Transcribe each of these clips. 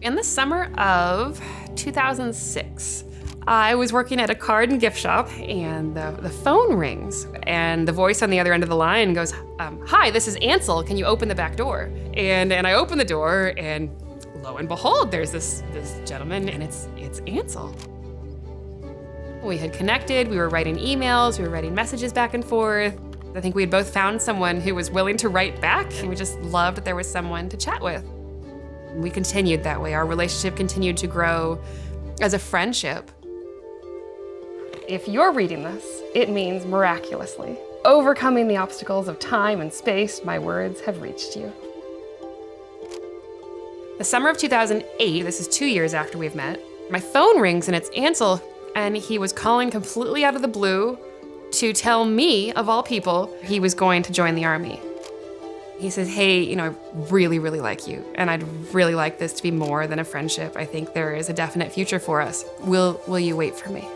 In the summer of 2006, I was working at a card and gift shop, and the phone rings, and the voice on the other end of the line goes, "Hi, this is Ansel. Can you open the back door?" And I open the door, and lo and behold, there's this gentleman, and it's Ansel. We had connected. We were writing emails. We were writing messages back and forth. I think we had both found someone who was willing to write back, and we just loved that there was someone to chat with. We continued that way. Our relationship continued to grow as a friendship. If you're reading this, it means miraculously. Overcoming the obstacles of time and space, my words have reached you. The summer of 2008, this is 2 years after we've met, my phone rings and it's Ansel, and he was calling completely out of the blue to tell me, of all people, he was going to join the Army. He says, "Hey, I really, really like you, and I'd really like this to be more than a friendship. I think there is a definite future for us. Will you wait for me?"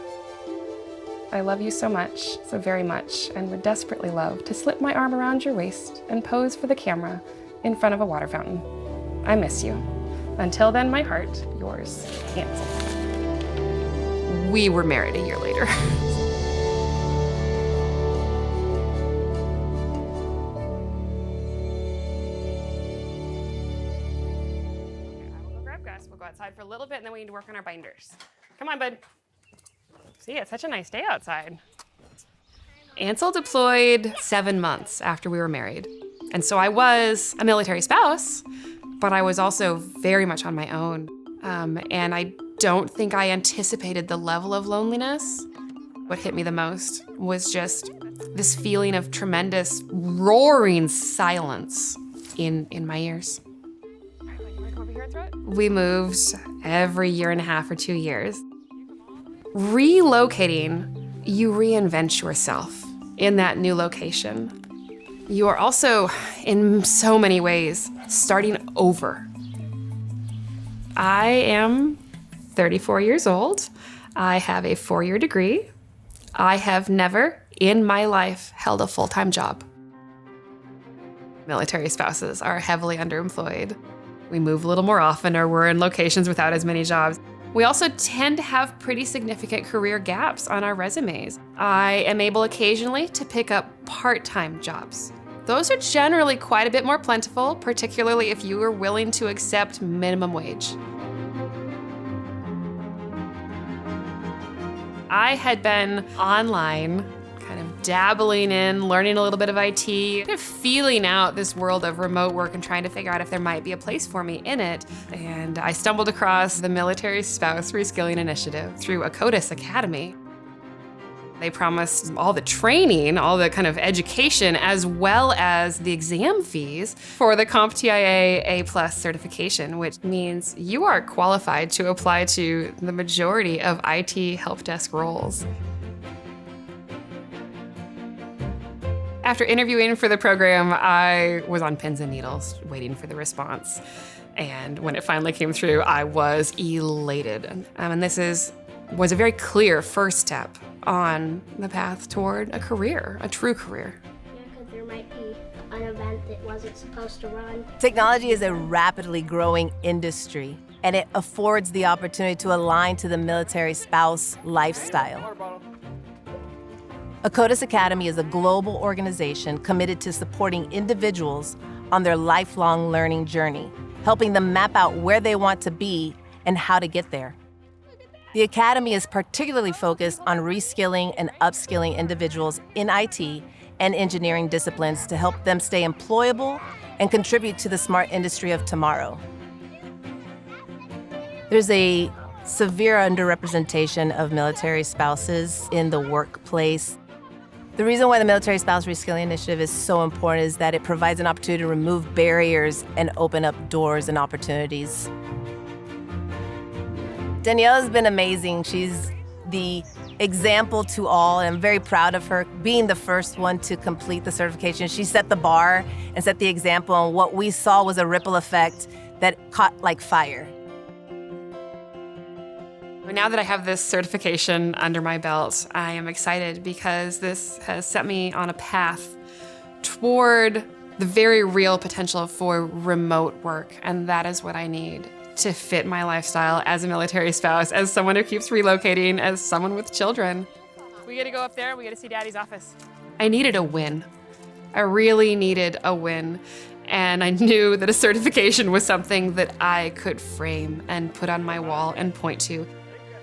I love you so much, so very much, and would desperately love to slip my arm around your waist and pose for the camera in front of a water fountain. I miss you. Until then, my heart, yours, Ansel. We were married a year later. We'll go outside for a little bit, and then we need to work on our binders. Come on, bud. See, it's such a nice day outside. Ansel deployed 7 months after we were married. And so I was a military spouse, but I was also very much on my own. And I don't think I anticipated the level of loneliness. What hit me the most was just this feeling of tremendous roaring silence in my ears. We moved every year and a half or 2 years. Relocating, you reinvent yourself in that new location. You are also, in so many ways, starting over. I am 34 years old. I have a 4-year degree. I have never in my life held a full-time job. Military spouses are heavily underemployed. We move a little more often, or we're in locations without as many jobs. We also tend to have pretty significant career gaps on our resumes. I am able occasionally to pick up part-time jobs. Those are generally quite a bit more plentiful, particularly if you are willing to accept minimum wage. I had been online, kind of dabbling in, learning a little bit of IT, kind of feeling out this world of remote work and trying to figure out if there might be a place for me in it. And I stumbled across the Military Spouse Reskilling Initiative through Akkodis Academy. They promised all the training, all the kind of education, as well as the exam fees for the CompTIA A+ certification, which means you are qualified to apply to the majority of IT help desk roles. After interviewing for the program, I was on pins and needles waiting for the response. And when it finally came through, I was elated. And this was a very clear first step on the path toward a career, a true career. Yeah, because there might be an event that wasn't supposed to run. Technology is a rapidly growing industry, and it affords the opportunity to align to the military spouse lifestyle. Akkodis Academy is a global organization committed to supporting individuals on their lifelong learning journey, helping them map out where they want to be and how to get there. The Academy is particularly focused on reskilling and upskilling individuals in IT and engineering disciplines to help them stay employable and contribute to the smart industry of tomorrow. There's a severe underrepresentation of military spouses in the workplace. The reason why the Military Spouse Reskilling Initiative is so important is that it provides an opportunity to remove barriers and open up doors and opportunities. Danielle has been amazing. She's the example to all, and I'm very proud of her being the first one to complete the certification. She set the bar and set the example, and what we saw was a ripple effect that caught like fire. Now that I have this certification under my belt, I am excited because this has set me on a path toward the very real potential for remote work, and that is what I need to fit my lifestyle as a military spouse, as someone who keeps relocating, as someone with children. We get to go up there, we get to see Daddy's office. I needed a win. I really needed a win. And I knew that a certification was something that I could frame and put on my wall and point to.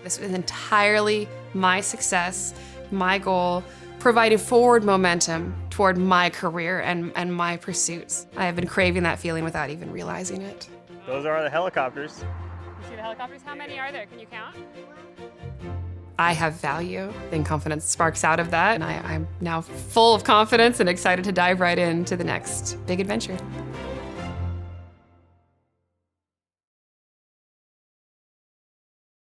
This was entirely my success, my goal, providing forward momentum toward my career and my pursuits. I have been craving that feeling without even realizing it. Those are the helicopters. You see the helicopters? How many are there? Can you count? I have value, and confidence sparks out of that. And I'm now full of confidence and excited to dive right into the next big adventure.